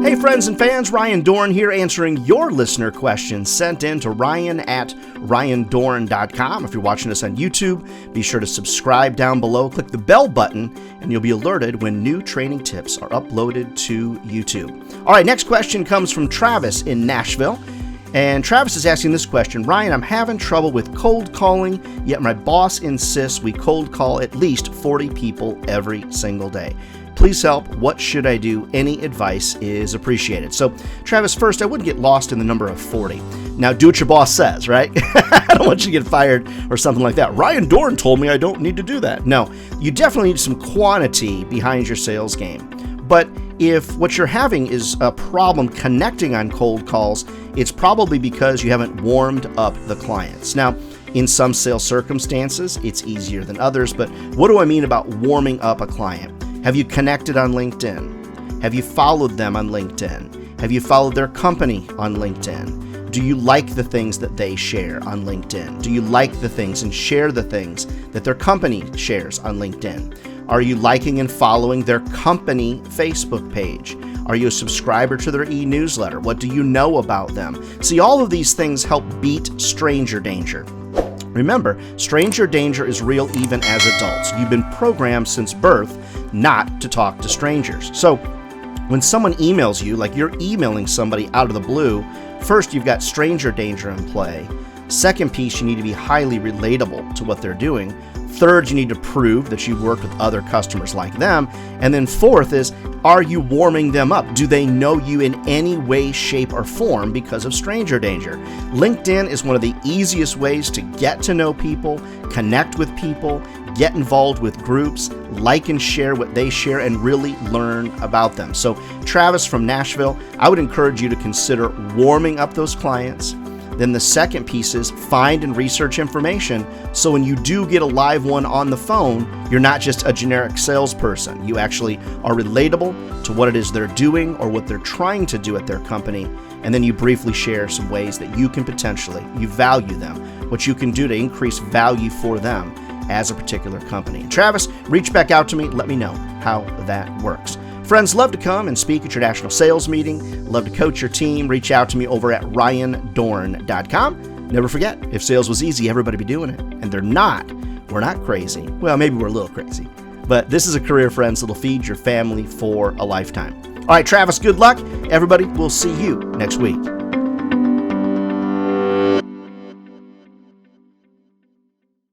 Hey friends and fans, Ryan Dohrn here answering your listener questions sent in to ryan@ryandohrn.com. If you're watching us on YouTube, be sure to subscribe down below, click the bell button, and you'll be alerted when new training tips are uploaded to YouTube. All right, next question comes from Travis in Nashville. And Travis is asking this question: Ryan, I'm having trouble with cold calling, yet my boss insists we cold call at least 40 people every single day. Please help. What should I do? Any advice is appreciated. So, Travis, first, I wouldn't get lost in the number of 40. Now, do what your boss says, right? I don't want you to get fired or something like that. Ryan Dohrn told me I don't need to do that. No, you definitely need some quantity behind your sales game. But if what you're having is a problem connecting on cold calls, it's probably because you haven't warmed up the clients. Now, in some sales circumstances, it's easier than others, but what do I mean about warming up a client? Have you connected on LinkedIn? Have you followed them on LinkedIn? Have you followed their company on LinkedIn? Do you like the things that they share on LinkedIn? Do you like the things and share the things that their company shares on LinkedIn? Are you liking and following their company Facebook page? Are you a subscriber to their e-newsletter? What do you know about them? See, all of these things help beat stranger danger. Remember, stranger danger is real even as adults. You've been programmed since birth not to talk to strangers. So when someone emails you, like you're emailing somebody out of the blue, first you've got stranger danger in play. Second piece, you need to be highly relatable to what they're doing. Third, you need to prove that you've worked with other customers like them. And then fourth is, are you warming them up? Do they know you in any way, shape, or form because of stranger danger? LinkedIn is one of the easiest ways to get to know people, connect with people, get involved with groups, like and share what they share, and really learn about them. So, Travis from Nashville, I would encourage you to consider warming up those clients. Then the second piece is find and research information, so when you do get a live one on the phone, you're not just a generic salesperson. You actually are relatable to what it is they're doing or what they're trying to do at their company, and then you briefly share some ways that you can you value them, what you can do to increase value for them as a particular company. Travis, reach back out to me, let me know how that works. Friends, love to come and speak at your national sales meeting. Love to coach your team. Reach out to me over at ryandohrn.com. Never forget, if sales was easy, everybody would be doing it. And they're not. We're not crazy. Well, maybe we're a little crazy. But this is a career, friends, that'll feed your family for a lifetime. All right, Travis, good luck. Everybody, we'll see you next week.